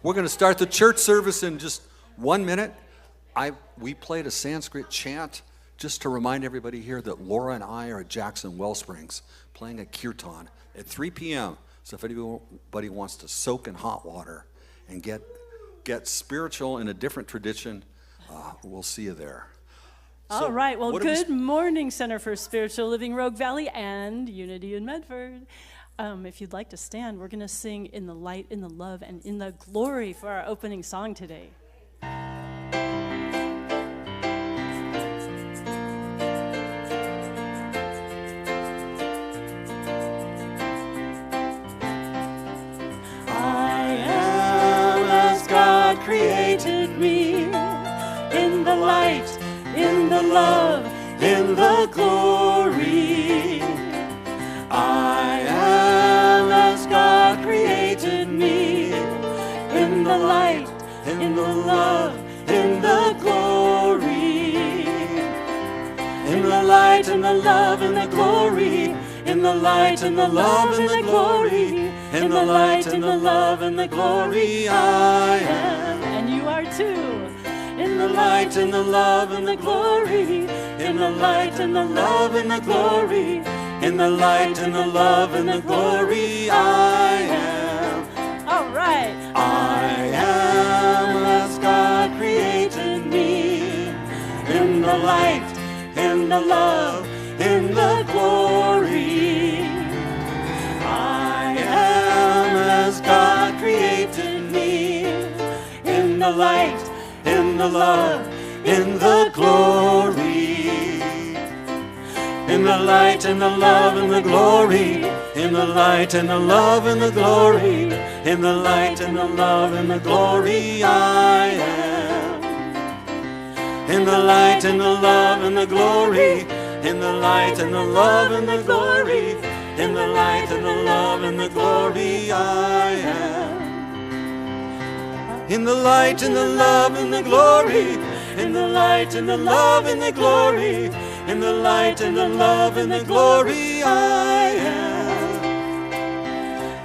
We're going to start the church service in just 1 minute. We played a Sanskrit chant just to remind everybody here that Laura and I are at Jackson Wellsprings playing a kirtan at 3 p.m. So if anybody wants to soak in hot water and get spiritual in a different tradition, we'll see you there. All right. Well, good morning, Center for Spiritual Living, Rogue Valley, and Unity in Medford. If you'd like to stand, we're going to sing In the Light, in the Love, and in the Glory for our opening song today. I am as God created me, in the light, in the love, in the glory. I am as God created me, in the light, in the love, in the glory. In the light, in the love, in the glory. In the light, in the love, in the glory. In the light, in the love, in the glory, I am. And you are too. In the light, in the love, in the glory. In the light, in the love, in the glory. In the light, in the love, in the glory, I am. All right. I am as God created me. In the light, in the love, in the glory. I am as God created me. In the light, in the love, in the glory. In the light, in the love, in the glory. In the light, in the love, in the glory. In the light, in the love, in the glory, I am. In the light, in the love, in the glory. In the light, in the love, in the glory. In the light, in the love, in the glory, I am. In the light, in the love, in the glory. In the light, in the love, in the glory. In the light, in the love, in the glory, I am.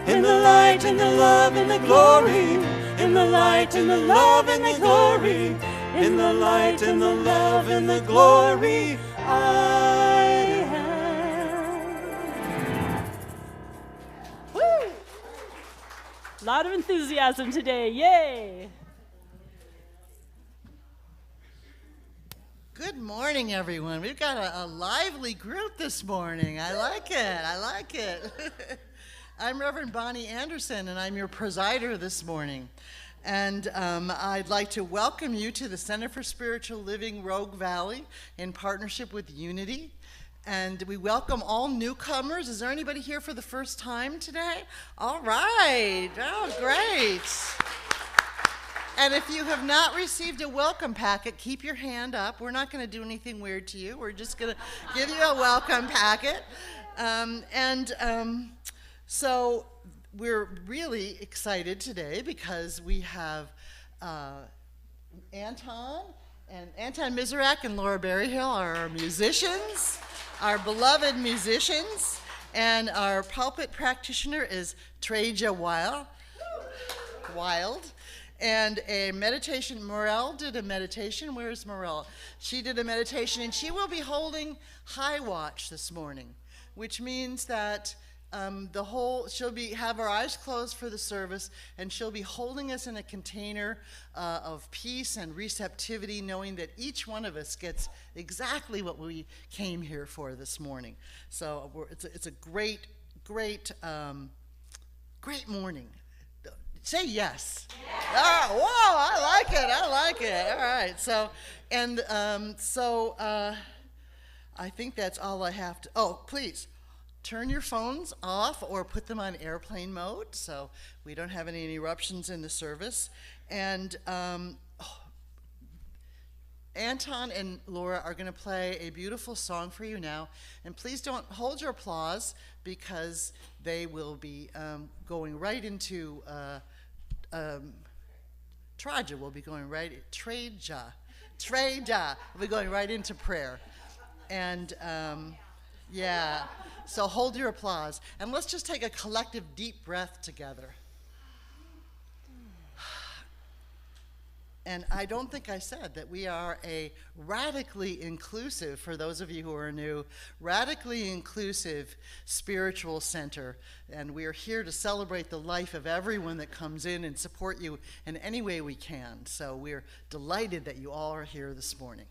In the light, in the love, in the glory. In the light, in the love, in the glory. In the light, in the love, in the glory, I am. Woo! A lot of enthusiasm today, yay! Good morning, everyone. We've got a lively group this morning. I like it. I'm Reverend Bonnie Anderson, and I'm your presider this morning. And I'd like to welcome you to the Center for Spiritual Living, Rogue Valley, in partnership with Unity. And we welcome all newcomers. Is there anybody here for the first time today? All right. Oh, great. And if you have not received a welcome packet, keep your hand up. We're not going to do anything weird to you. We're just going to give you a welcome packet. So we're really excited today because we have Anton Miserak and Laura Berryhill are our musicians, our beloved musicians, and our pulpit practitioner is Treja Wild. And a meditation, Morel did a meditation. Where's Morel? She did a meditation, and she will be holding high watch this morning, which means that she'll have our eyes closed for the service, and she'll be holding us in a container of peace and receptivity, knowing that each one of us gets exactly what we came here for this morning. So it's a great morning. Say yes. Whoa, I like it. All right. So I think that's all I have to. Oh, please turn your phones off or put them on airplane mode so we don't have any interruptions in the service. And Anton and Laura are going to play a beautiful song for you now. And please don't hold your applause because they will be going right into Treja will be going right into prayer. And so hold your applause. And let's just take a collective deep breath together. And I don't think I said that we are a radically inclusive, for those of you who are new, radically inclusive spiritual center. And we are here to celebrate the life of everyone that comes in and support you in any way we can. So we're delighted that you all are here this morning.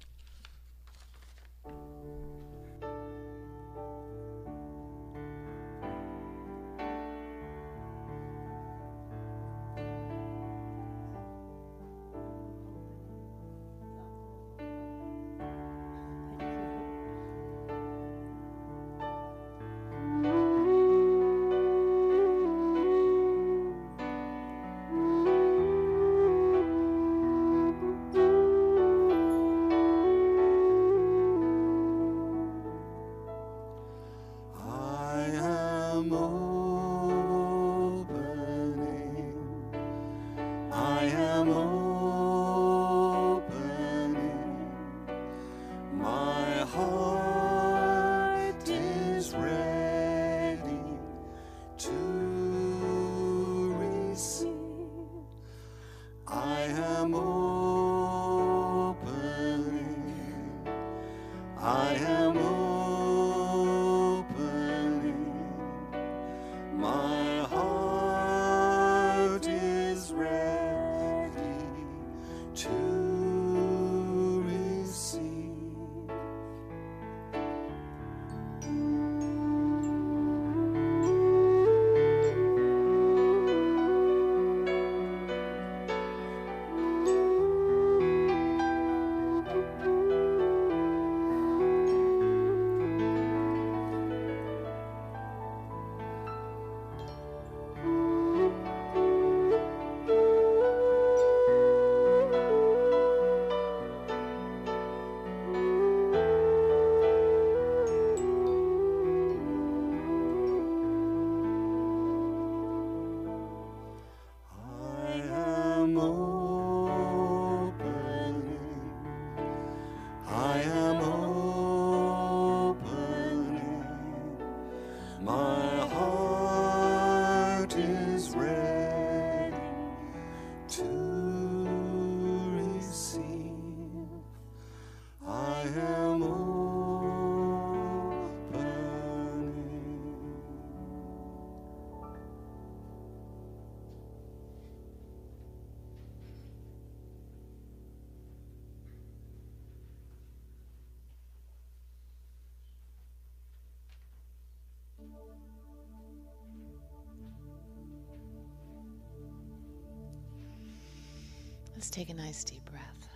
Let's take a nice deep breath.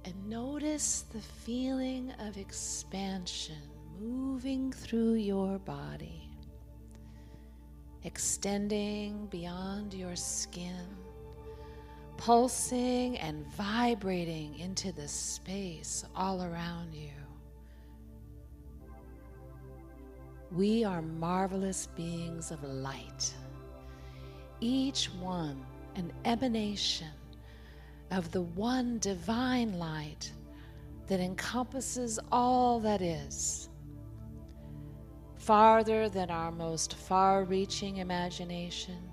And notice the feeling of expansion moving through your body, extending beyond your skin, pulsing and vibrating into the space all around you. We are marvelous beings of light, each one an emanation of the one divine light that encompasses all that is. Farther than our most far-reaching imagination,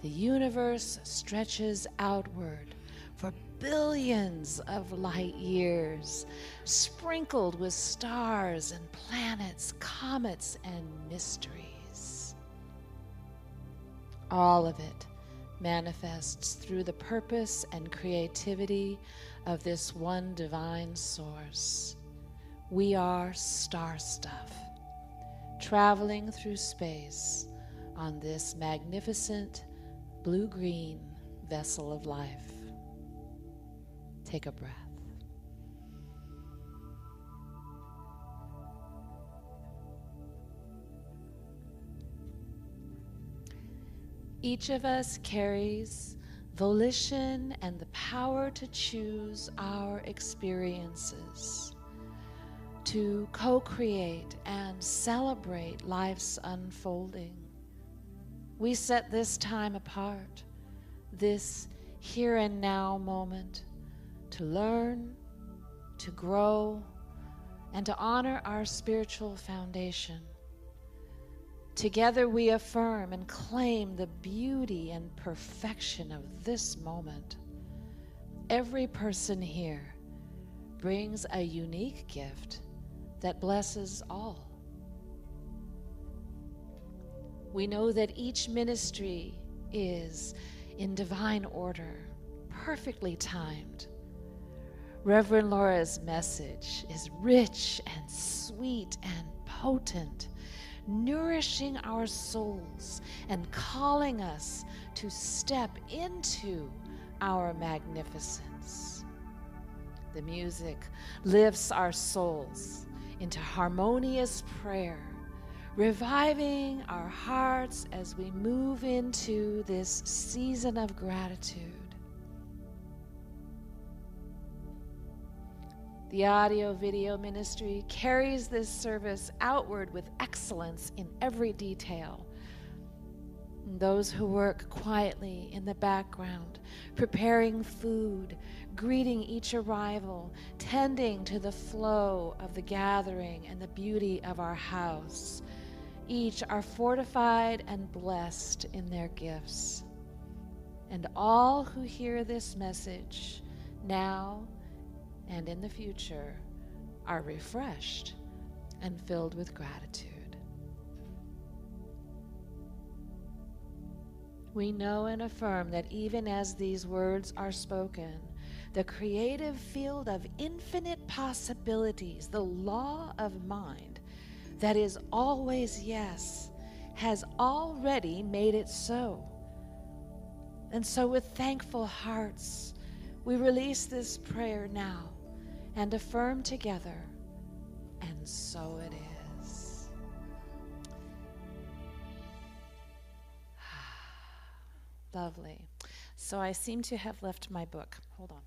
the universe stretches outward for billions of light years, sprinkled with stars and planets, comets and mysteries. All of it manifests through the purpose and creativity of this one divine source. We are star stuff, traveling through space on this magnificent blue-green vessel of life. Take a breath. Each of us carries volition and the power to choose our experiences, to co-create and celebrate life's unfolding. We set this time apart, this here and now moment, to learn, to grow, and to honor our spiritual foundation, Together we affirm and claim the beauty and perfection of this moment. Every person here brings a unique gift that blesses all. We know that each ministry is in divine order, perfectly timed. Reverend Laura's message is rich and sweet and potent, nourishing our souls and calling us to step into our magnificence. The music lifts our souls into harmonious prayer, reviving our hearts as we move into this season of gratitude. The audio-video ministry carries this service outward with excellence in every detail. Those who work quietly in the background, preparing food, greeting each arrival, tending to the flow of the gathering and the beauty of our house, each are fortified and blessed in their gifts. And all who hear this message now and in the future are refreshed and filled with gratitude. We know and affirm that even as these words are spoken, the creative field of infinite possibilities, the law of mind that is always yes, has already made it so. And so with thankful hearts, we release this prayer now and affirm together, and so it is. Lovely. So I seem to have left my book. Hold on.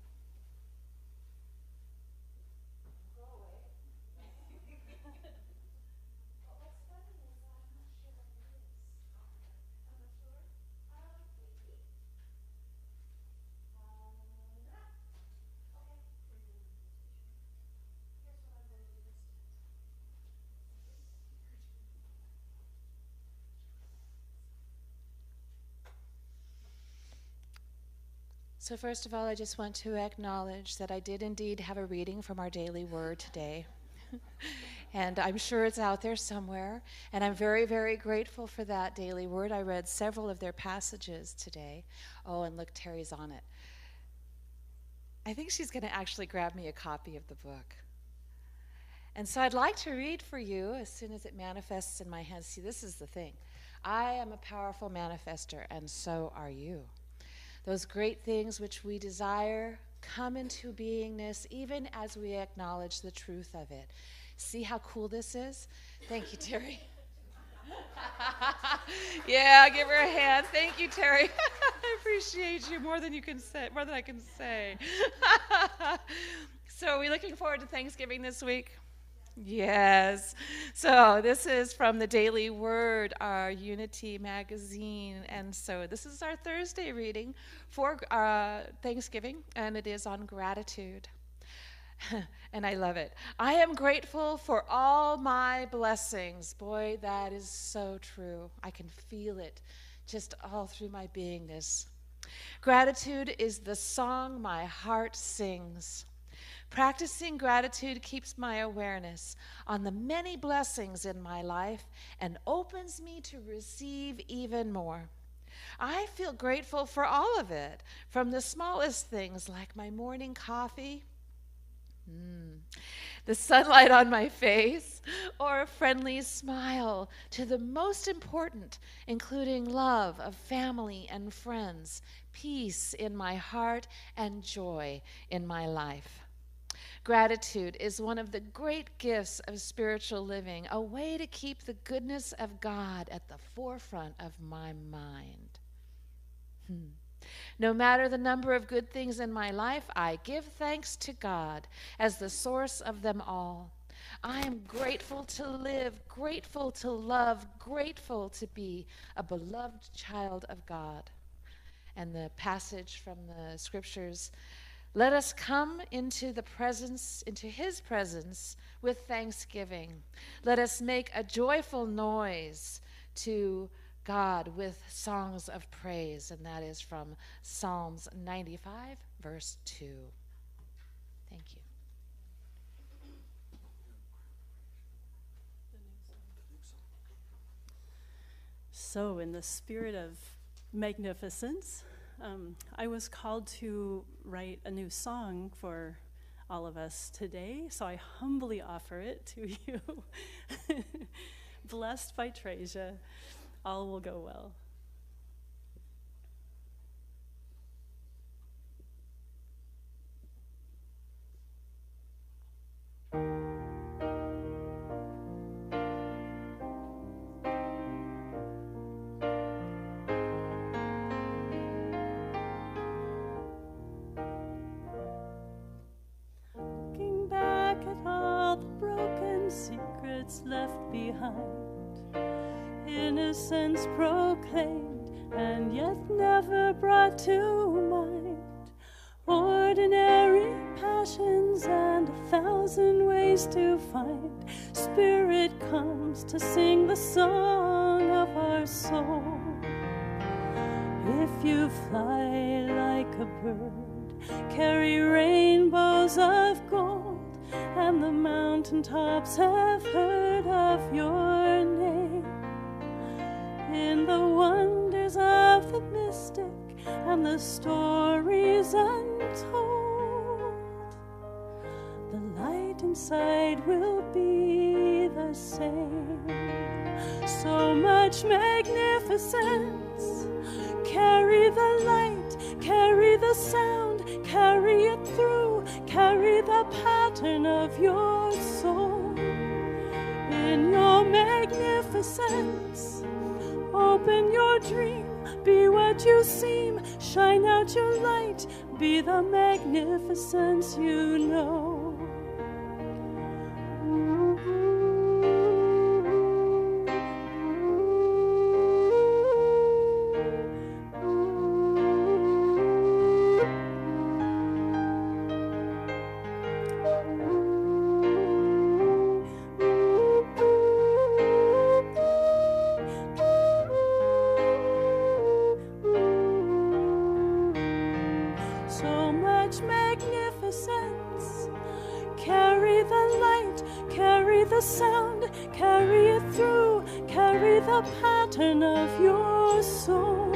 So first of all, I just want to acknowledge that I did indeed have a reading from our daily word today. And I'm sure it's out there somewhere. And I'm very, very grateful for that daily word. I read several of their passages today. Oh, and look, Terry's on it. I think she's going to actually grab me a copy of the book. And so I'd like to read for you as soon as it manifests in my hands. See, this is the thing. I am a powerful manifester, and so are you. Those great things which we desire come into beingness even as we acknowledge the truth of it. See how cool this is? Thank you, Terry. Yeah, give her a hand. Thank you, Terry. I appreciate you more than you can say, more than I can say. So are we looking forward to Thanksgiving this week? Yes. So this is from the Daily Word, our Unity magazine. And so this is our Thursday reading for Thanksgiving, and it is on gratitude. And I love it. I am grateful for all my blessings. Boy, that is so true. I can feel it just all through my beingness. Gratitude is the song my heart sings. Practicing gratitude keeps my awareness on the many blessings in my life and opens me to receive even more. I feel grateful for all of it, from the smallest things like my morning coffee, the sunlight on my face, or a friendly smile, to the most important, including love of family and friends, peace in my heart, and joy in my life. Gratitude is one of the great gifts of spiritual living, a way to keep the goodness of God at the forefront of my mind. No matter the number of good things in my life, I give thanks to God as the source of them all. I am grateful to live, grateful to love, grateful to be a beloved child of God. And the passage from the scriptures, let us come into his presence with thanksgiving. Let us make a joyful noise to God with songs of praise, and that is from Psalms 95, verse 2. Thank you. So, in the spirit of magnificence, I was called to write a new song for all of us today, so I humbly offer it to you. Blessed by Trasia, all will go well. Looking back at all the broken secrets left behind, innocence proclaimed and yet never brought to mind, ordinary passions and 1,000 ways to find. Spirit comes to sing the song of our soul. If you fly like a bird, carry rainbows of gold, and the mountaintops have heard of your name. In the wonders of the mystic and the stories untold, the light inside will be the same. So much magnificence, carry the light, carry the sound, carry it through, carry the pattern of your soul. In your magnificence, open your dream, be what you seem, shine out your light, be the magnificence you know. So much magnificence, carry the light, carry the sound, carry it through, carry the pattern of your soul.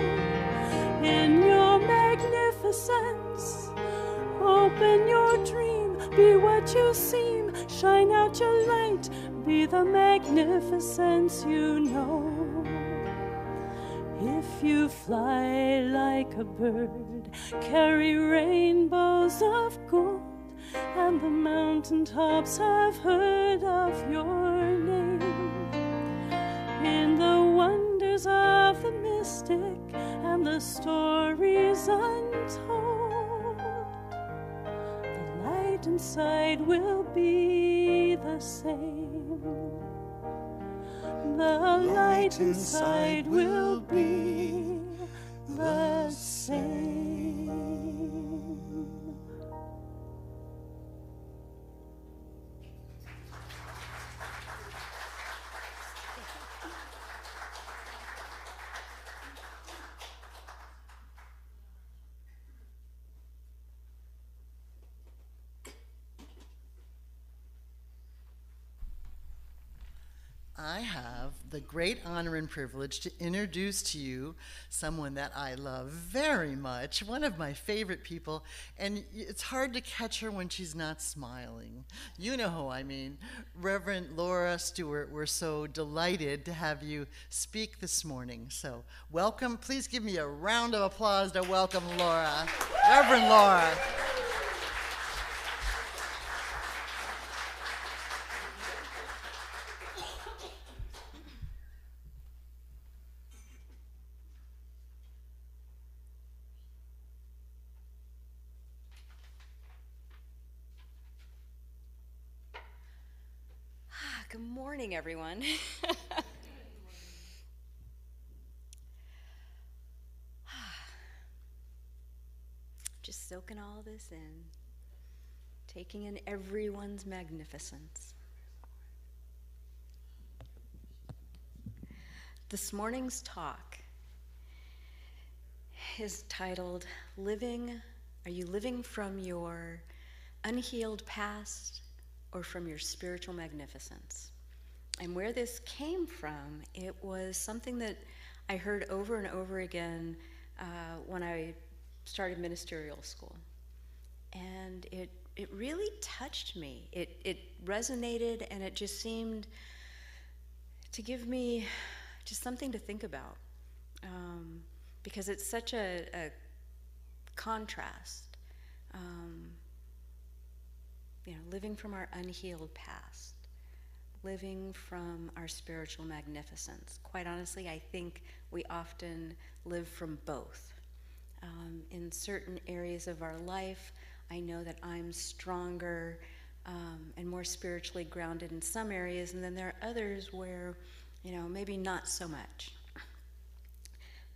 In your magnificence, open your dream, be what you seem, shine out your light, be the magnificence you know. If you fly like a bird, carry rainbows of gold, and the mountaintops have heard of your name. In the wonders of the mystic and the stories untold, the light inside will be the same. The light inside will be the same. I have the great honor and privilege to introduce to you someone that I love very much, one of my favorite people, and it's hard to catch her when she's not smiling. You know who I mean. Reverend Laura Stewart, we're so delighted to have you speak this morning. So welcome. Please give me a round of applause to welcome Laura. Reverend Laura. Good morning, everyone. Just soaking all this in, taking in everyone's magnificence. This morning's talk is titled, Are you living from your unhealed past or from your spiritual magnificence? And where this came from, it was something that I heard over and over again when I started ministerial school. And it really touched me. It resonated, and it just seemed to give me just something to think about. Because it's such a contrast. Living from our unhealed past, living from our spiritual magnificence. Quite honestly, I think we often live from both. In certain areas of our life, I know that I'm stronger and more spiritually grounded in some areas, and then there are others where, maybe not so much.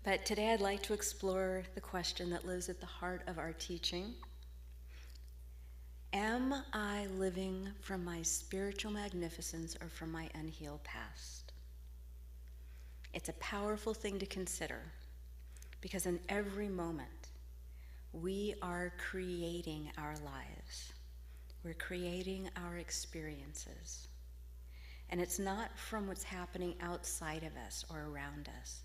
But today I'd like to explore the question that lives at the heart of our teaching. Am I living from my spiritual magnificence or from my unhealed past? It's a powerful thing to consider, because in every moment, we are creating our lives. We're creating our experiences. And it's not from what's happening outside of us or around us,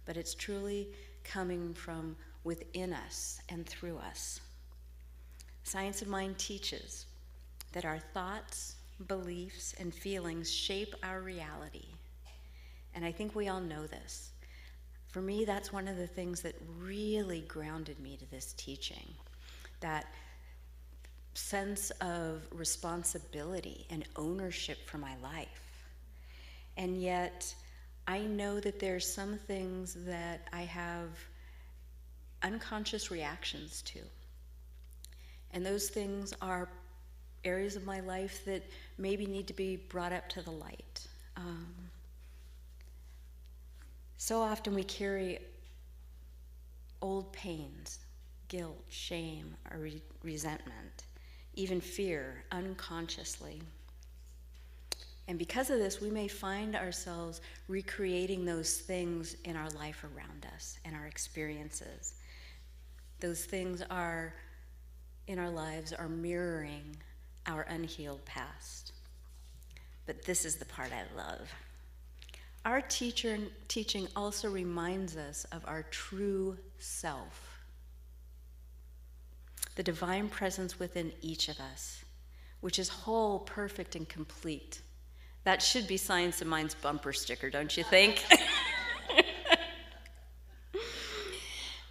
but it's truly coming from within us and through us. Science of Mind teaches that our thoughts, beliefs, and feelings shape our reality. And I think we all know this. For me, that's one of the things that really grounded me to this teaching. That sense of responsibility and ownership for my life. And yet, I know that there's some things that I have unconscious reactions to. And those things are areas of my life that maybe need to be brought up to the light. So often we carry old pains, guilt, shame, or resentment, even fear, unconsciously. And because of this, we may find ourselves recreating those things in our life around us and our experiences. Those things in our lives are mirroring our unhealed past. But this is the part I love. Our teaching also reminds us of our true self, the divine presence within each of us, which is whole, perfect, and complete. That should be Science of Mind's bumper sticker, don't you think?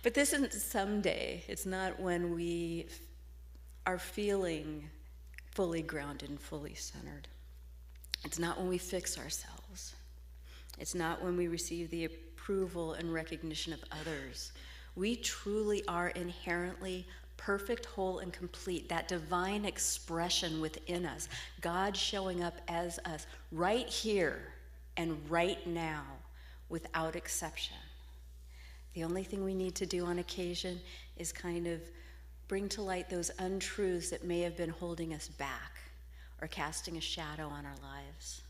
But this isn't someday. It's not when we are feeling fully grounded and fully centered. It's not when we fix ourselves. It's not when we receive the approval and recognition of others. We truly are inherently perfect, whole, and complete. That divine expression within us, God showing up as us right here and right now without exception. The only thing we need to do on occasion is kind of bring to light those untruths that may have been holding us back or casting a shadow on our lives.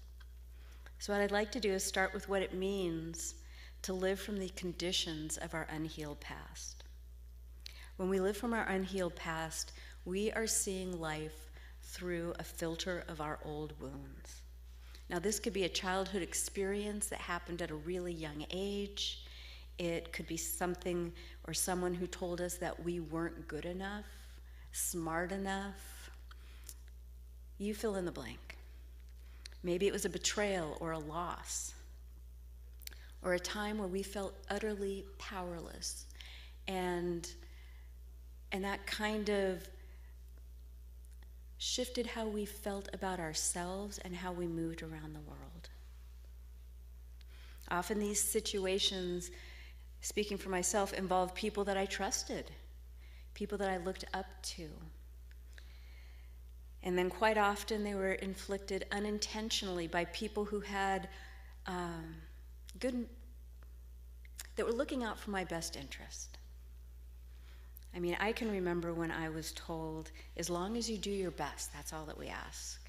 So what I'd like to do is start with what it means to live from the conditions of our unhealed past. When we live from our unhealed past, we are seeing life through a filter of our old wounds. Now, this could be a childhood experience that happened at a really young age. It could be something or someone who told us that we weren't good enough, smart enough. You fill in the blank. Maybe it was a betrayal or a loss, or a time where we felt utterly powerless, and that kind of shifted how we felt about ourselves and how we moved around the world. Often these situations, speaking for myself, involve people that I trusted, people that I looked up to. And then quite often they were inflicted unintentionally by people who had that were looking out for my best interest. I mean, I can remember when I was told, as long as you do your best, that's all that we ask.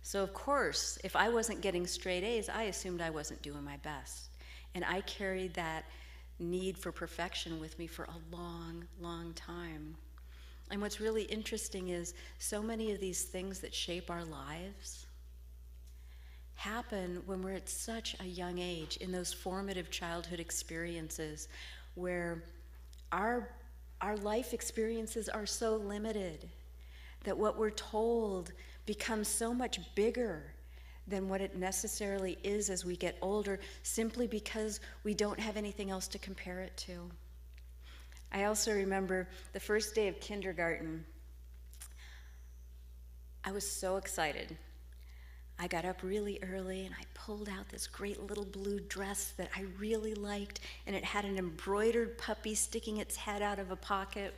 So of course, if I wasn't getting straight A's, I assumed I wasn't doing my best. And I carried that need for perfection with me for a long, long time. And what's really interesting is so many of these things that shape our lives happen when we're at such a young age, in those formative childhood experiences where our life experiences are so limited that what we're told becomes so much bigger than what it necessarily is as we get older, simply because we don't have anything else to compare it to. I also remember the first day of kindergarten. I was so excited. I got up really early and I pulled out this great little blue dress that I really liked, and it had an embroidered puppy sticking its head out of a pocket.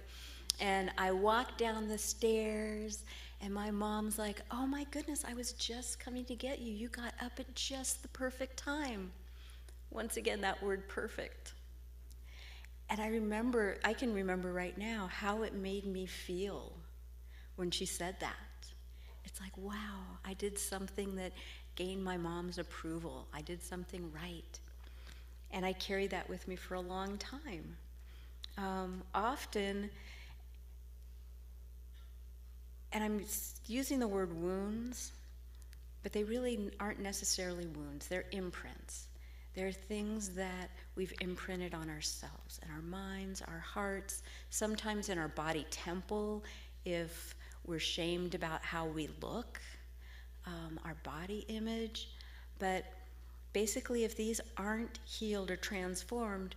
And I walked down the stairs, and my mom's like, "Oh my goodness, I was just coming to get you. You got up at just the perfect time." Once again, that word perfect. And I can remember right now how it made me feel when she said that. It's like, wow, I did something that gained my mom's approval. I did something right. And I carried that with me for a long time. Often, and I'm using the word wounds, but they really aren't necessarily wounds. They're imprints. They're things that we've imprinted on ourselves, in our minds, our hearts, sometimes in our body temple, if we're shamed about how we look, our body image. But basically, if these aren't healed or transformed,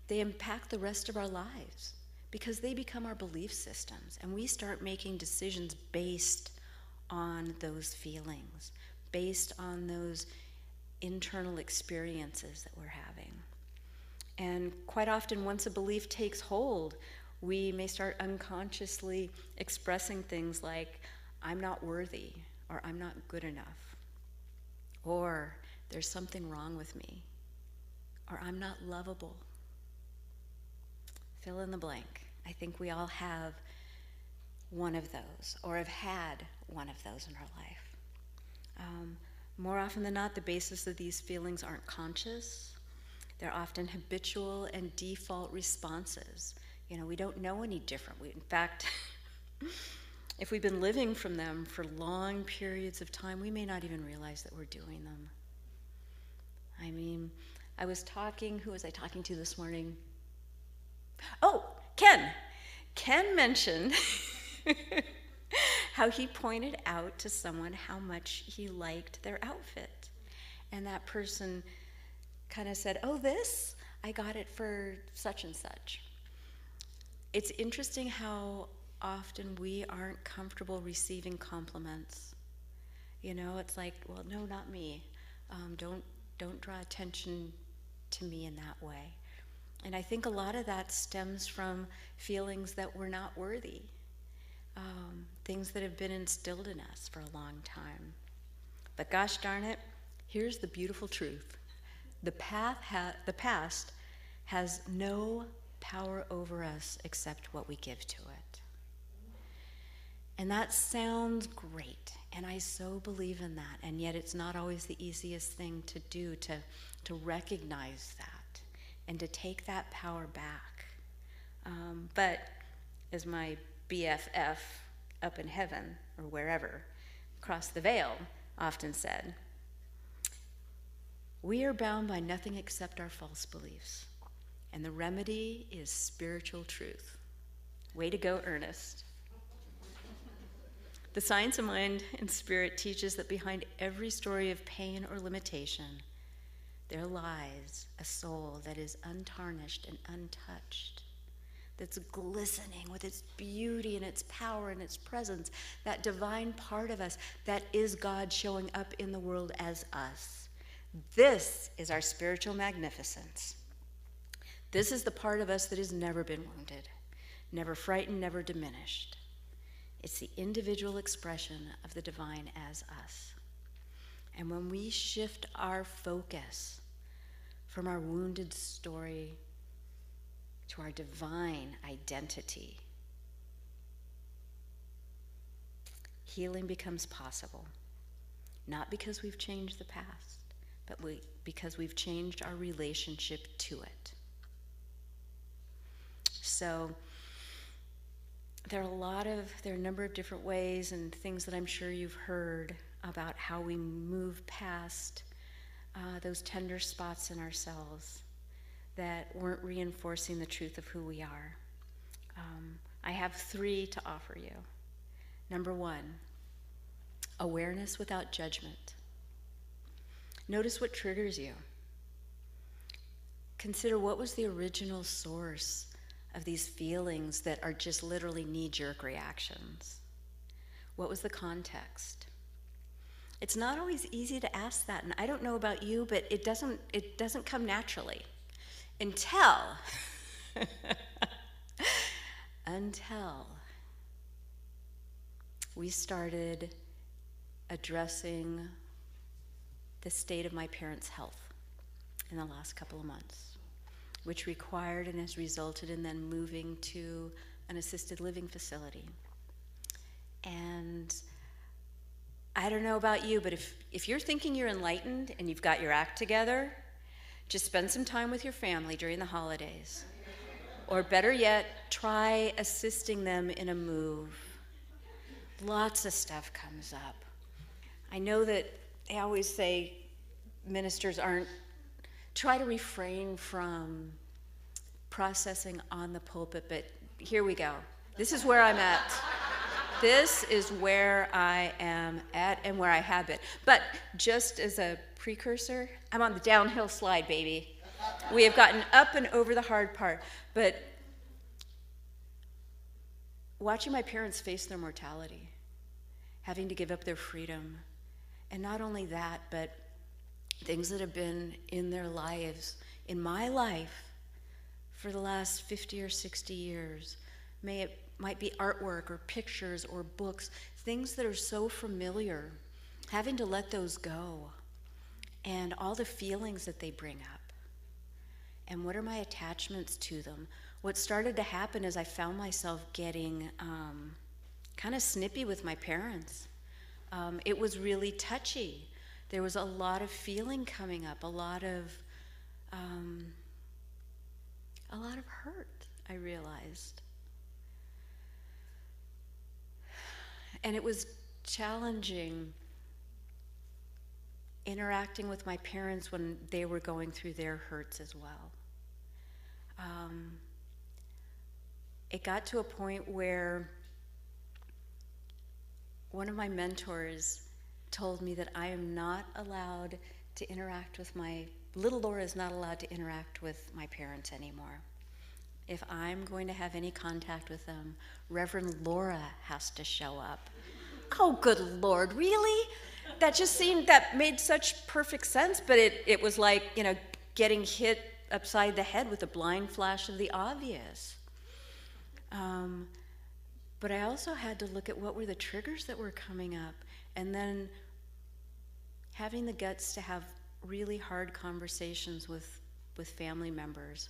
they impact the rest of our lives, because they become our belief systems, and we start making decisions based on those feelings, based on those internal experiences that we're having. And quite often, once a belief takes hold, we may start unconsciously expressing things like, "I'm not worthy," or "I'm not good enough," or "there's something wrong with me," or "I'm not lovable." Fill in the blank. I think we all have one of those, or have had one of those in our life. More often than not, the basis of these feelings aren't conscious. They're often habitual and default responses. We don't know any different. In fact, if we've been living from them for long periods of time, we may not even realize that we're doing them. I mean, who was I talking to this morning? Oh, Ken. Ken mentioned how he pointed out to someone how much he liked their outfit. And that person kind of said, "Oh, this? I got it for such and such." It's interesting how often we aren't comfortable receiving compliments. It's like, "Well, no, not me. Don't draw attention to me in that way." And I think a lot of that stems from feelings that we're not worthy, things that have been instilled in us for a long time. But gosh darn it, here's the beautiful truth. The past has no power over us except what we give to it. And that sounds great, and I so believe in that, and yet it's not always the easiest thing to do, to recognize that and to take that power back. But as my BFF up in heaven, or wherever, across the veil, often said, "We are bound by nothing except our false beliefs, and the remedy is spiritual truth." Way to go, Ernest. The science of mind and spirit teaches that behind every story of pain or limitation, there lies a soul that is untarnished and untouched, that's glistening with its beauty and its power and its presence, that divine part of us that is God showing up in the world as us. This is our spiritual magnificence. This is the part of us that has never been wounded, never frightened, never diminished. It's the individual expression of the divine as us. And when we shift our focus from our wounded story to our divine identity, healing becomes possible. Not because we've changed the past, but because we've changed our relationship to it. So there are a number of different ways and things that I'm sure you've heard about how we move past those tender spots in ourselves that weren't reinforcing the truth of who we are. I have 3 to offer you. Number 1, awareness without judgment. Notice what triggers you. Consider what was the original source of these feelings that are just literally knee-jerk reactions. What was the context? It's not always easy to ask that, and I don't know about you, but it doesn't come naturally until we started addressing the state of my parents' health in the last couple of months, which required and has resulted in them moving to an assisted living facility. And I don't know about you, but if you're thinking you're enlightened and you've got your act together, just spend some time with your family during the holidays. Or better yet, try assisting them in a move. Lots of stuff comes up. I know that they always say ministers try to refrain from processing on the pulpit, but here we go. This is where I'm at. This is where I am at and where I have been. But just as a precursor, I'm on the downhill slide, baby. We have gotten up and over the hard part. But watching my parents face their mortality, having to give up their freedom, and not only that, but things that have been in their lives, in my life, for the last 50 or 60 years, might be artwork or pictures or books, things that are so familiar, having to let those go, and all the feelings that they bring up. And what are my attachments to them? What started to happen is I found myself getting kind of snippy with my parents. It was really touchy. There was a lot of feeling coming up, a lot of hurt, I realized. And it was challenging interacting with my parents when they were going through their hurts as well. It got to a point where one of my mentors told me that I am not allowed to interact with little Laura is not allowed to interact with my parents anymore. If I'm going to have any contact with them, Reverend Laura has to show up. Oh, good Lord, really? That made such perfect sense, but it was like, getting hit upside the head with a blind flash of the obvious. But I also had to look at what were the triggers that were coming up, and then having the guts to have really hard conversations with family members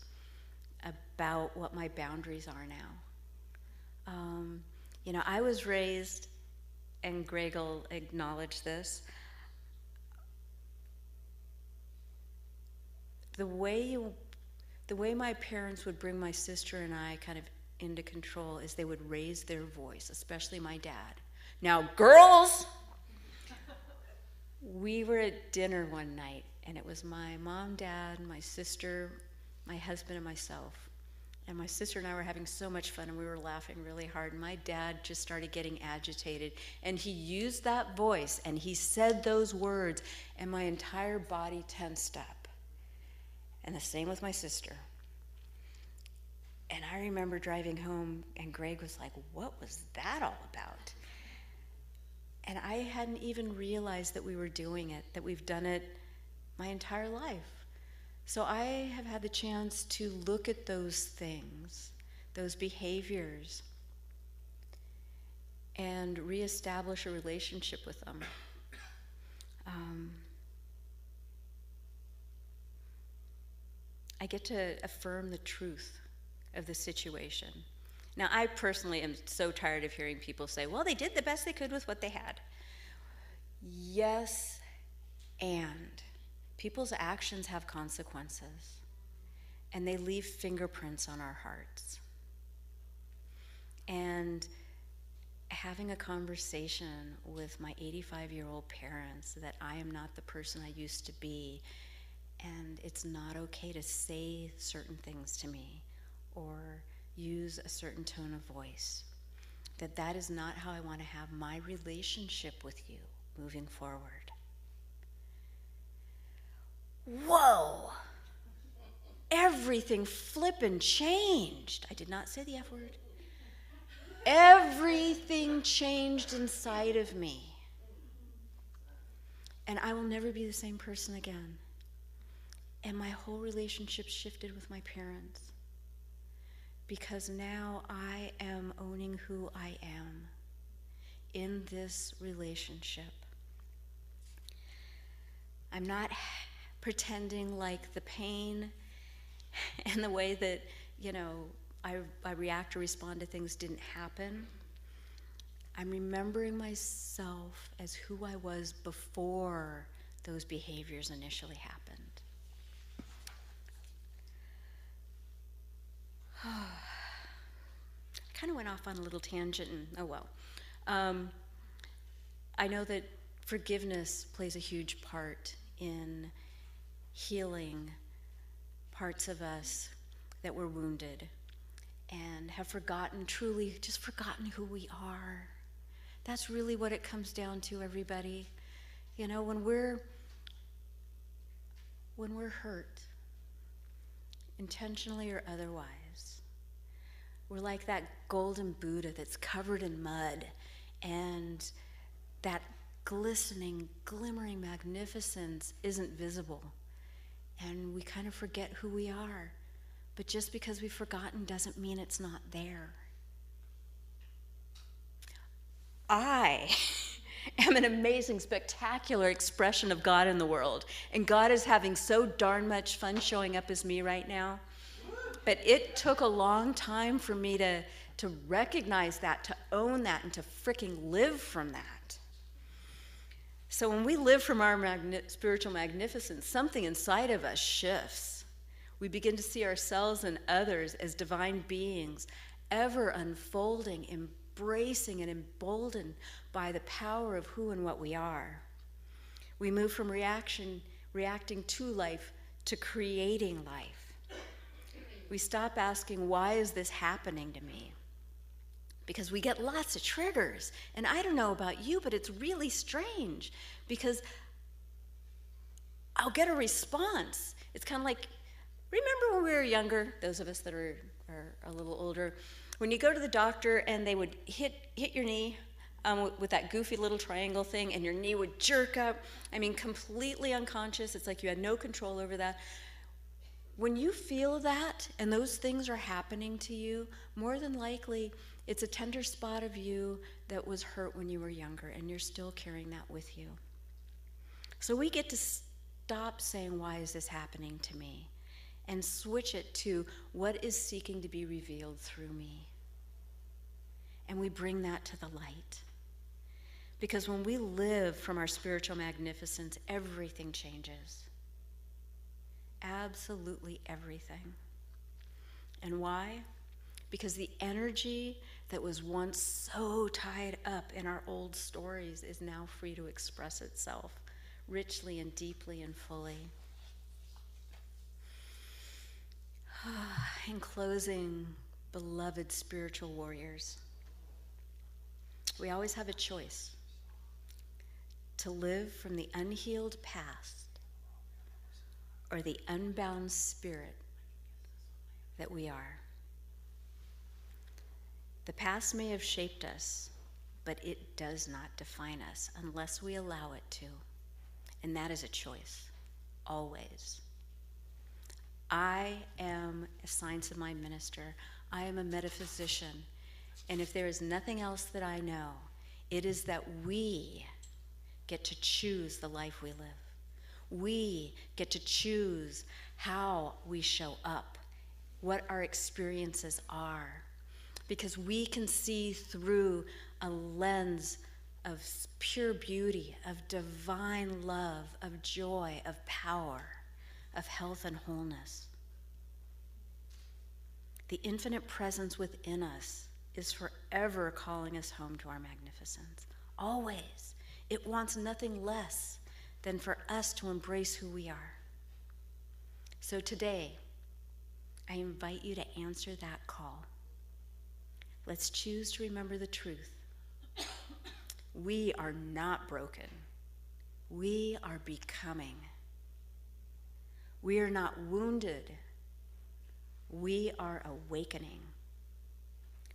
about what my boundaries are now. I was raised, and Greg will acknowledge this, the way my parents would bring my sister and I kind of into control is they would raise their voice, especially my dad. Now, girls, we were at dinner one night, and it was my mom, dad, my sister, my husband, and myself. And my sister and I were having so much fun, and we were laughing really hard. And my dad just started getting agitated, and he used that voice, and he said those words, and my entire body tensed up. And the same with my sister. And I remember driving home, and Greg was like, "What was that all about?" And I hadn't even realized that we were doing it, that we've done it my entire life. So I have had the chance to look at those things, those behaviors, and reestablish a relationship with them. I get to affirm the truth of the situation. Now, I personally am so tired of hearing people say, well, they did the best they could with what they had. Yes, and People's actions have consequences, and they leave fingerprints on our hearts. And having a conversation with my 85-year-old parents that I am not the person I used to be, and it's not okay to say certain things to me or use a certain tone of voice, that is not how I want to have my relationship with you moving forward. Whoa! Everything flippin' changed. I did not say the F word. Everything changed inside of me. And I will never be the same person again. And my whole relationship shifted with my parents. Because now I am owning who I am in this relationship. I'm not pretending like the pain and the way that, I react or respond to things didn't happen. I'm remembering myself as who I was before those behaviors initially happened. I kind of went off on a little tangent, and oh well. I know that forgiveness plays a huge part in healing parts of us that were wounded and have truly just forgotten who we are. That's really what it comes down to, everybody. When we're hurt, intentionally or otherwise, we're like that golden Buddha that's covered in mud, and that glistening, glimmering magnificence isn't visible. And we kind of forget who we are. But just because we've forgotten doesn't mean it's not there. I am an amazing, spectacular expression of God in the world. And God is having so darn much fun showing up as me right now. But it took a long time for me to recognize that, to own that, and to freaking live from that. So when we live from our spiritual magnificence, something inside of us shifts. We begin to see ourselves and others as divine beings, ever unfolding, embracing, and emboldened by the power of who and what we are. We move from reacting to life, to creating life. We stop asking, why is this happening to me? Because we get lots of triggers. And I don't know about you, but it's really strange, because I'll get a response. It's kind of like, remember when we were younger, those of us that are a little older, when you go to the doctor and they would hit your knee with that goofy little triangle thing, and your knee would jerk up, completely unconscious. It's like you had no control over that. When you feel that and those things are happening to you, more than likely it's a tender spot of you that was hurt when you were younger, and you're still carrying that with you. So we get to stop saying, why is this happening to me? And switch it to, what is seeking to be revealed through me? And we bring that to the light. Because when we live from our spiritual magnificence, everything changes. Absolutely everything. And why? Because the energy that was once so tied up in our old stories is now free to express itself richly and deeply and fully. In closing, beloved spiritual warriors, we always have a choice to live from the unhealed past or the unbound spirit that we are. The past may have shaped us, but it does not define us unless we allow it to. And that is a choice, always. I am a Science of Mind minister. I am a metaphysician. And if there is nothing else that I know, it is that we get to choose the life we live. We get to choose how we show up, what our experiences are, because we can see through a lens of pure beauty, of divine love, of joy, of power, of health and wholeness. The infinite presence within us is forever calling us home to our magnificence. Always. It wants nothing less than for us to embrace who we are. So today, I invite you to answer that call. Let's choose to remember the truth. We are not broken. We are becoming. We are not wounded. We are awakening.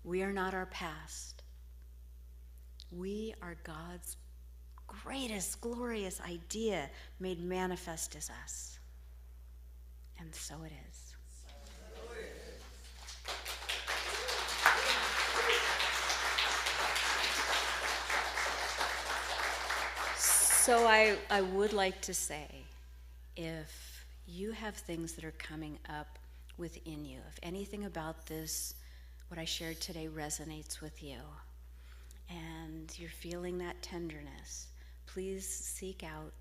We are not our past. We are God's greatest, glorious idea made manifest as us. And so it is. So I would like to say, if you have things that are coming up within you, if anything about this, what I shared today resonates with you, and you're feeling that tenderness, please seek out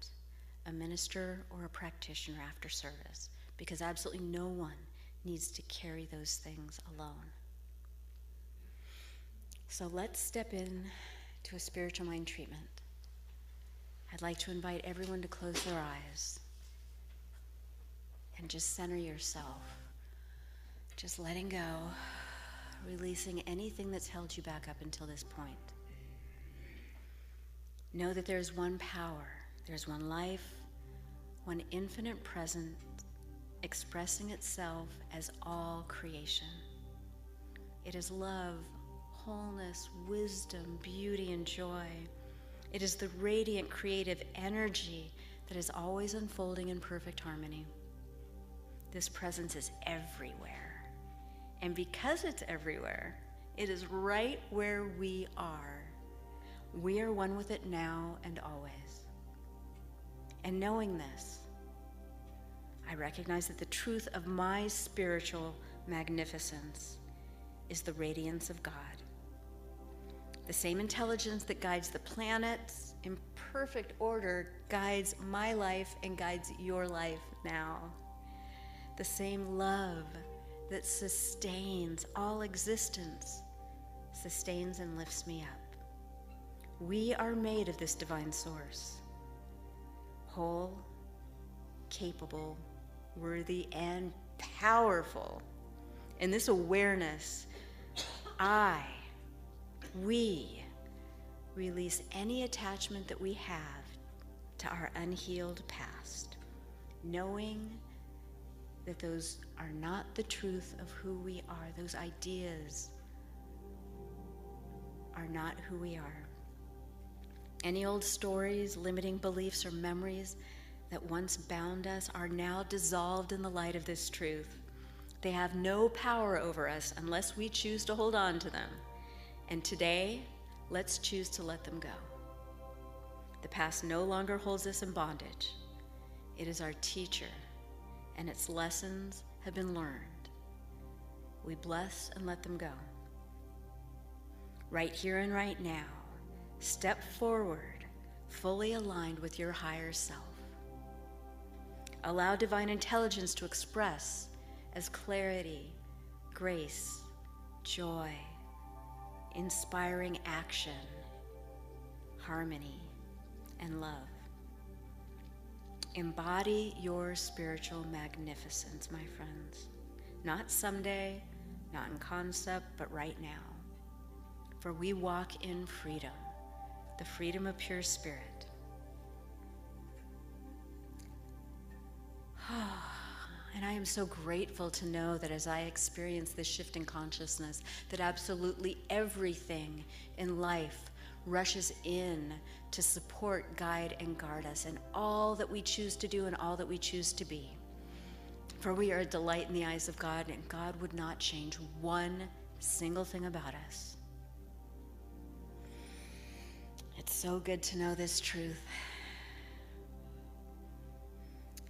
a minister or a practitioner after service, because absolutely no one needs to carry those things alone. So let's step in to a spiritual mind treatment. I'd like to invite everyone to close their eyes and just center yourself. Just letting go, releasing anything that's held you back up until this point. Know that there's one power, there's one life, one infinite presence expressing itself as all creation. It is love, wholeness, wisdom, beauty, and joy. It is the radiant creative energy that is always unfolding in perfect harmony. This presence is everywhere. And because it's everywhere, it is right where we are. We are one with it now and always. And knowing this, I recognize that the truth of my spiritual magnificence is the radiance of God. The same intelligence that guides the planets in perfect order guides my life and guides your life now. The same love that sustains all existence sustains and lifts me up. We are made of this divine source, whole, capable, worthy, and powerful. In this awareness, we release any attachment that we have to our unhealed past, knowing that those are not the truth of who we are. Those ideas are not who we are. Any old stories, limiting beliefs, or memories that once bound us are now dissolved in the light of this truth. They have no power over us unless we choose to hold on to them. And today, let's choose to let them go. The past no longer holds us in bondage. It is our teacher, and its lessons have been learned. We bless and let them go. Right here and right now, step forward, fully aligned with your higher self. Allow divine intelligence to express as clarity, grace, joy, inspiring action, harmony, and love. Embody your spiritual magnificence, my friends. Not someday, not in concept, but right now. For we walk in freedom, the freedom of pure spirit. And I am so grateful to know that as I experience this shift in consciousness, that absolutely everything in life rushes in to support, guide, and guard us in all that we choose to do and all that we choose to be. For we are a delight in the eyes of God, and God would not change one single thing about us. It's so good to know this truth.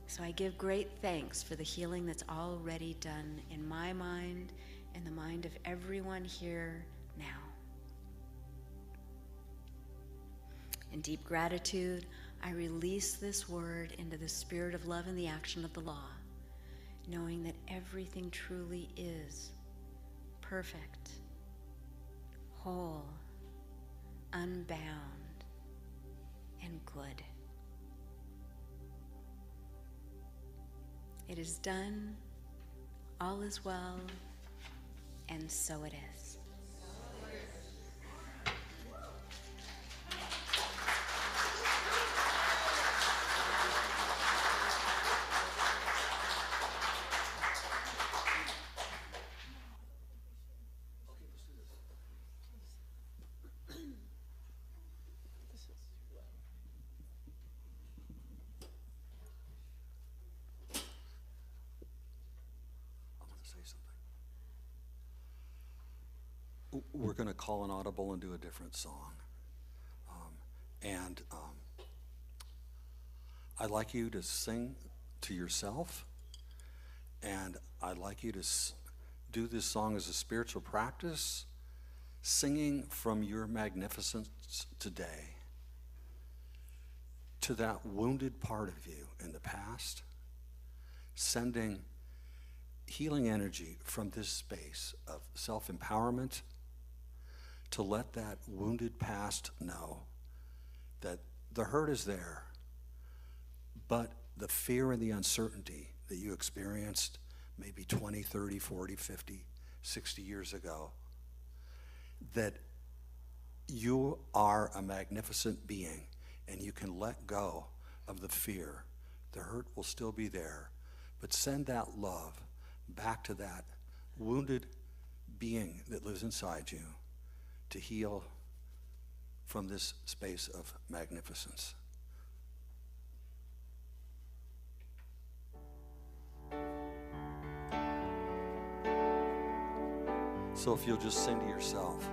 So I give great thanks for the healing that's already done in my mind and the mind of everyone here now. In deep gratitude, I release this word into the spirit of love and the action of the law, knowing that everything truly is perfect, whole, unbound, and good. It is done, all is well, and so it is. We're going to call an audible and do a different song. I'd like you to sing to yourself, and I'd like you to do this song as a spiritual practice, singing from your magnificence today to that wounded part of you in the past, sending healing energy from this space of self-empowerment to let that wounded past know that the hurt is there, but the fear and the uncertainty that you experienced maybe 20, 30, 40, 50, 60 years ago, that you are a magnificent being and you can let go of the fear. The hurt will still be there, but send that love back to that wounded being that lives inside you to heal from this space of magnificence. So if you'll just sing to yourself.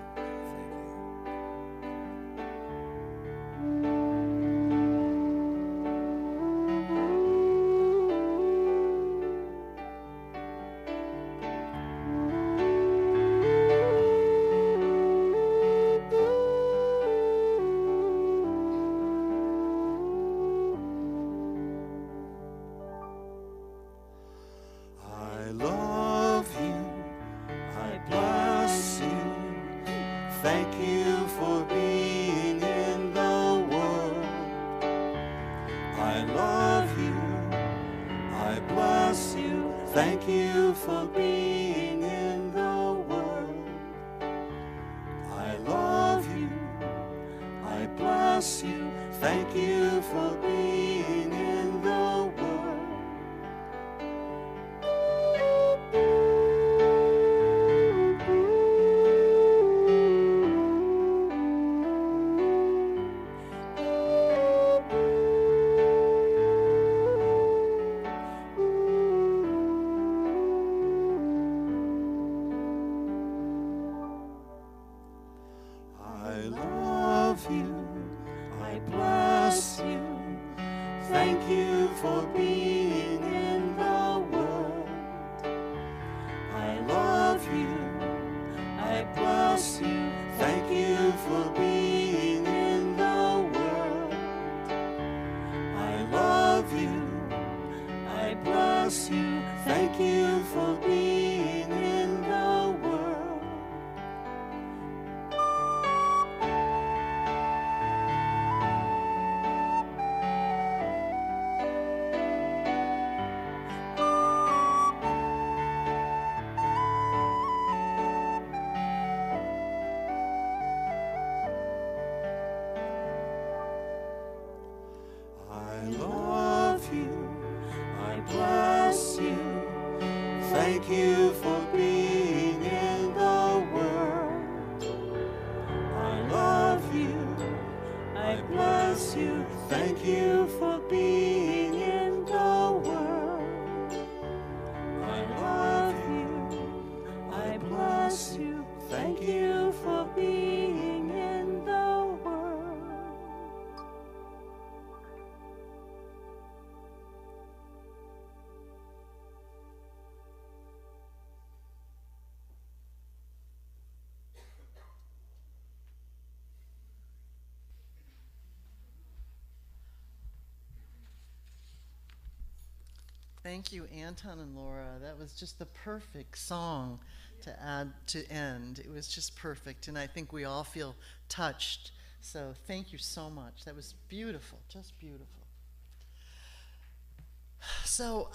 Thank you, Anton and Laura. That was just the perfect song to add to end. It was just perfect, and I think we all feel touched. So thank you so much. That was beautiful, just beautiful. So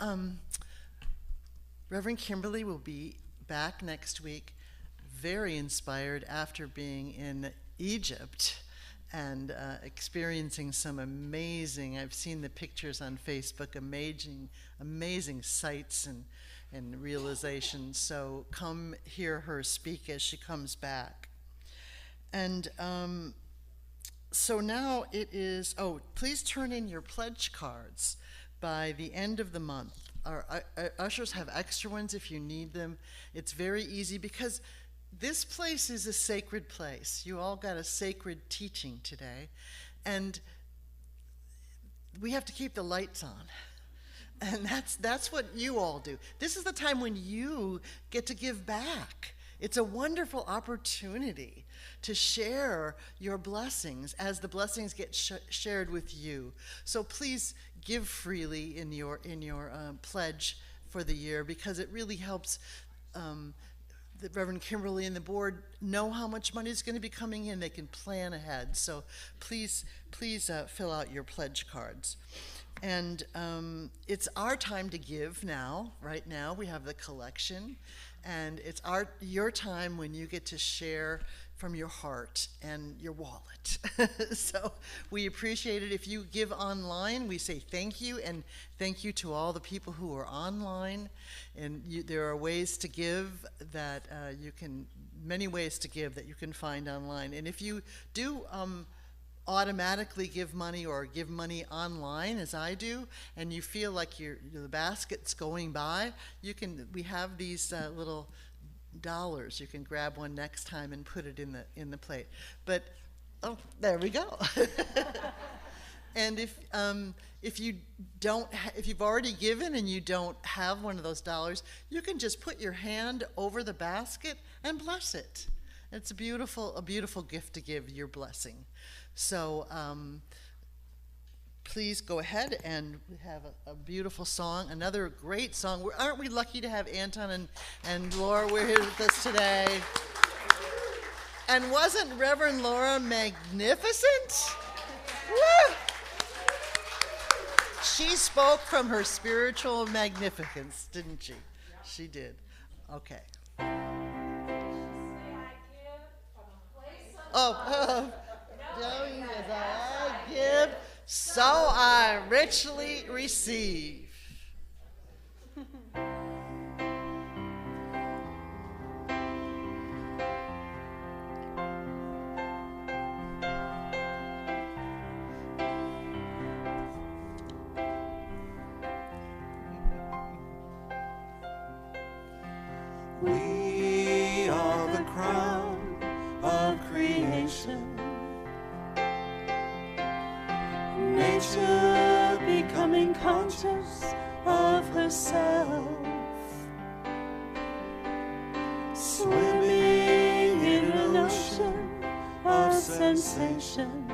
Reverend Kimberly will be back next week, very inspired after being in Egypt and experiencing some amazing, I've seen the pictures on Facebook, amazing sights and realizations. So come hear her speak as she comes back. And so now it is, please turn in your pledge cards by the end of the month. Our ushers have extra ones if you need them. It's very easy because this place is a sacred place. You all got a sacred teaching today. And we have to keep the lights on. And that's what you all do. This is the time when you get to give back. It's a wonderful opportunity to share your blessings as the blessings get shared with you. So please give freely in your pledge for the year, because it really helps the Reverend Kimberly and the board know how much money is going to be coming in. They can plan ahead. So please fill out your pledge cards. And it's our time to give now. Right now we have the collection, and it's your time when you get to share from your heart and your wallet. So we appreciate it. If you give online, we say thank you, and thank you to all the people who are online. And there are ways to give that many ways to give that you can find online. And if you do automatically give money or give money online, as I do, and you feel like the basket's going by, we have these little dollars. You can grab one next time and put it in the plate. But there we go. And if you've already given and you don't have one of those dollars, you can just put your hand over the basket and bless it. It's a beautiful gift to give, your blessing. So please go ahead, and we have a beautiful song, another great song. Aren't we lucky to have Anton and Laura? We're here with us today. And wasn't Reverend Laura magnificent? Woo! She spoke from her spiritual magnificence, didn't she? She did. Okay. Knowing as I give, so I richly receive. We are the crown of creation. Nature becoming conscious of herself, swimming in an ocean of sensation,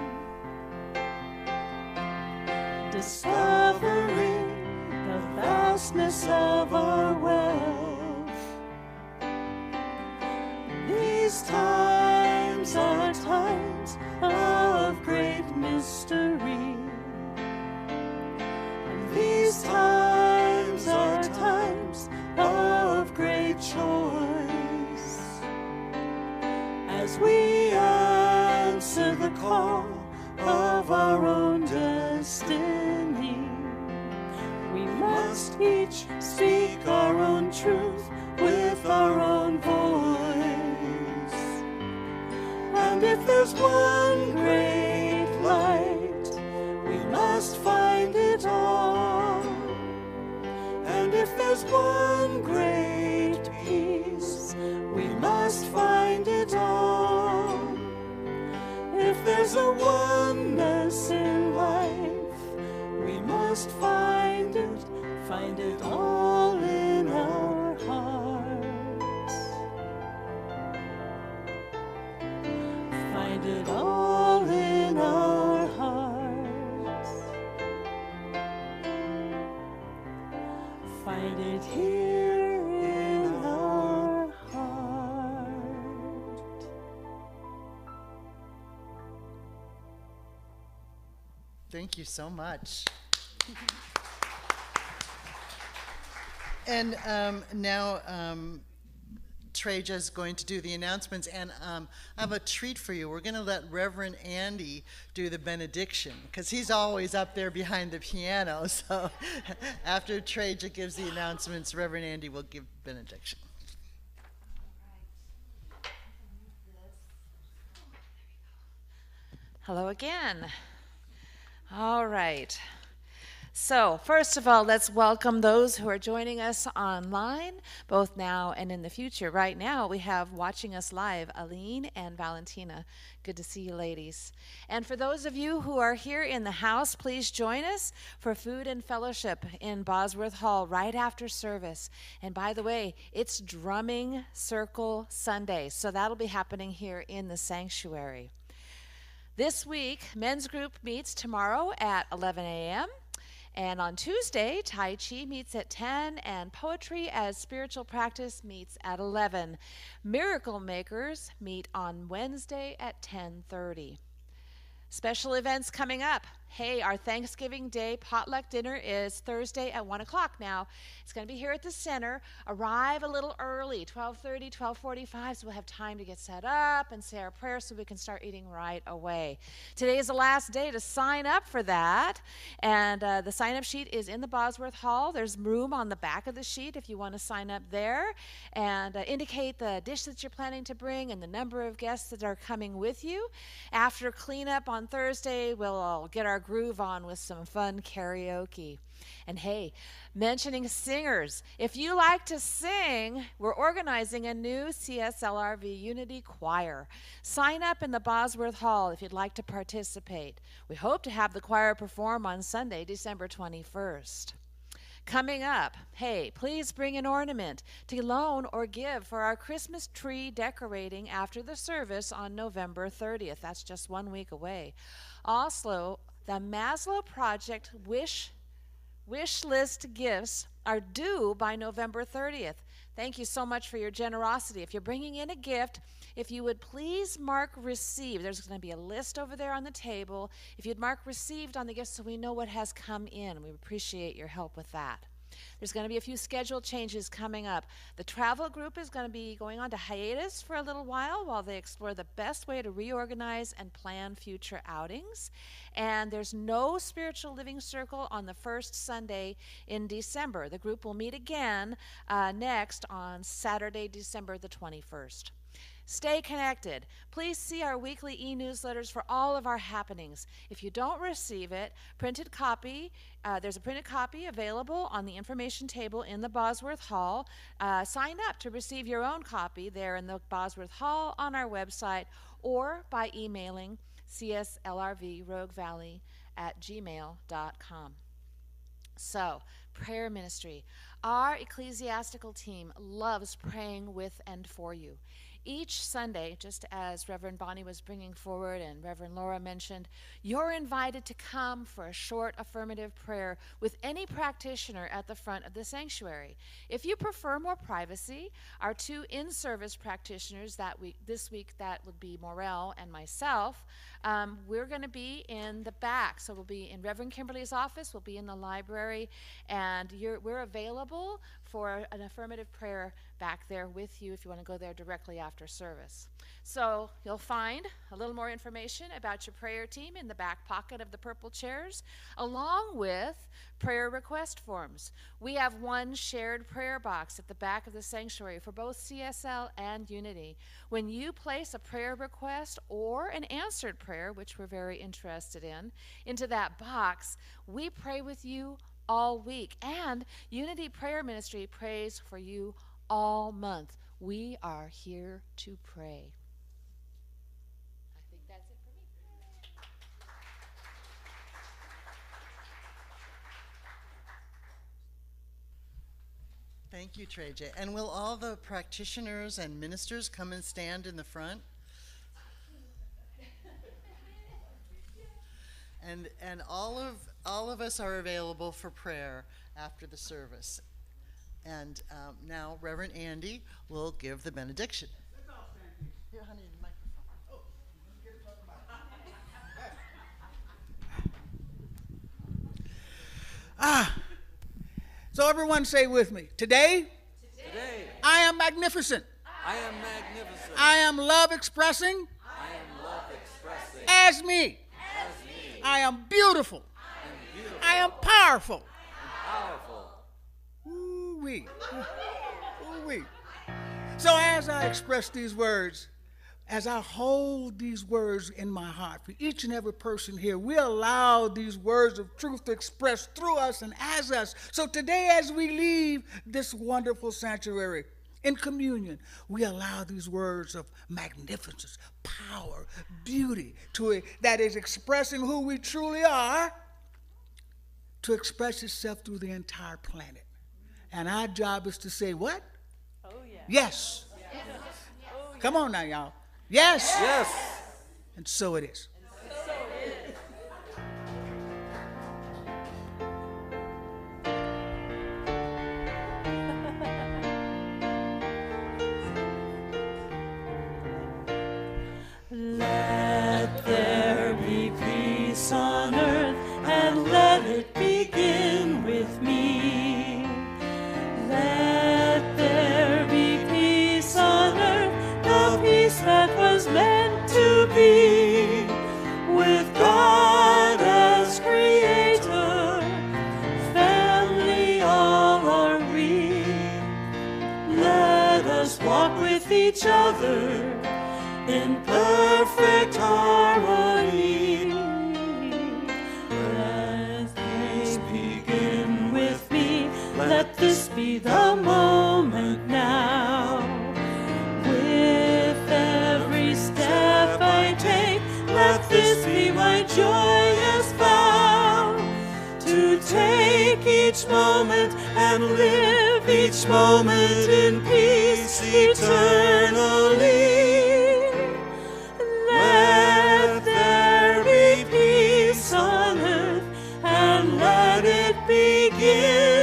discovering the vastness of our wealth. These times are times of great mystery. These times are times of great choice. As we answer the call of our own destiny, we must each speak our own truth with our own voice. And if there's one great light, we must find it all. And if there's one great peace, we must find it all. If there's a oneness in life, we must find it all in our hearts. Find it all in our hearts. Thank you so much. And now Traja's going to do the announcements, and I have a treat for you. We're going to let Reverend Andy do the benediction, because he's always up there behind the piano. So after Traja gives the announcements, Reverend Andy will give benediction. Hello again. All right. So, first of all, let's welcome those who are joining us online, both now and in the future. Right now, we have watching us live, Aline and Valentina. Good to see you, ladies. And for those of you who are here in the house, please join us for food and fellowship in Bosworth Hall right after service. And by the way, it's Drumming Circle Sunday, so that'll be happening here in the sanctuary. This week, men's group meets tomorrow at 11 a.m., and on Tuesday, Tai Chi meets at 10, and Poetry as Spiritual Practice meets at 11. Miracle Makers meet on Wednesday at 10:30. Special events coming up. Hey, our Thanksgiving Day potluck dinner is Thursday at 1 o'clock now. It's going to be here at the center. Arrive a little early, 12:30, 12:45, so we'll have time to get set up and say our prayers so we can start eating right away. Today is the last day to sign up for that, and the sign-up sheet is in the Bosworth Hall. There's room on the back of the sheet if you want to sign up there, and indicate the dish that you're planning to bring and the number of guests that are coming with you. After cleanup on Thursday, we'll all get our groove on with some fun karaoke. And hey, mentioning singers, if you like to sing, we're organizing a new CSLRV Unity Choir. Sign up in the Bosworth Hall if you'd like to participate. We hope to have the choir perform on Sunday, December 21st. Coming up, hey, please bring an ornament to loan or give for our Christmas tree decorating after the service on November 30th. That's just 1 week away. Also, the Maslow Project wish list gifts are due by November 30th. Thank you so much for your generosity. If you're bringing in a gift, if you would please mark received. There's going to be a list over there on the table. If you'd mark received on the gift so we know what has come in, we appreciate your help with that. There's going to be a few schedule changes coming up. The travel group is going to be going on to hiatus for a little while they explore the best way to reorganize and plan future outings. And there's no spiritual living circle on the first Sunday in December. The group will meet again next on Saturday, December the 21st. Stay connected. Please see our weekly e-newsletters for all of our happenings. If you don't receive it, printed copy, there's a printed copy available on the information table in the Bosworth Hall. Sign up to receive your own copy there in the Bosworth Hall on our website or by emailing cslrvroguevalley@gmail.com. So, prayer ministry. Our ecclesiastical team loves praying with and for you. Each Sunday, just as Reverend Bonnie was bringing forward and Reverend Laura mentioned, you're invited to come for a short affirmative prayer with any practitioner at the front of the sanctuary. If you prefer more privacy, our two in-service practitioners this week, that would be Morel and myself, we're going to be in the back. So we'll be in Reverend Kimberly's office, we'll be in the library, and we're available for an affirmative prayer back there with you if you want to go there directly after service. So you'll find a little more information about your prayer team in the back pocket of the purple chairs, along with prayer request forms. We have one shared prayer box at the back of the sanctuary for both CSL and Unity. When you place a prayer request or an answered prayer, which we're very interested in, into that box, we pray with you all week. And Unity Prayer Ministry prays for you all month. We are here to pray. I think that's it for me. Thank you, Traja. And will all the practitioners and ministers come and stand in the front? And all of us are available for prayer after the service. And now Reverend Andy will give the benediction. Here, honey, the microphone. So everyone say with me, today, I am magnificent. I am magnificent. I am love expressing I am love expressing as me. I am beautiful. I am powerful. powerful. Ooh-wee. Ooh-wee. So as I express these words, as I hold these words in my heart for each and every person here, we allow these words of truth to express through us and as us. So today, as we leave this wonderful sanctuary in communion, we allow these words of magnificence, power, beauty that is expressing who we truly are to express itself through the entire planet. And our job is to say what? Oh, yeah. Yes. Come on now, y'all. Yes. Yes. And so it is. Let there be peace on earth, and let it begin with me. Let there be peace on earth, the peace that was meant to be, with God as creator, family all are we. Let us walk with each other in perfect harmony. Let peace begin with me. Let this be the moment now. With every step I take, let this be my joyous vow. To take each moment and live each moment in peace eternally. Let there be peace on earth, and let it begin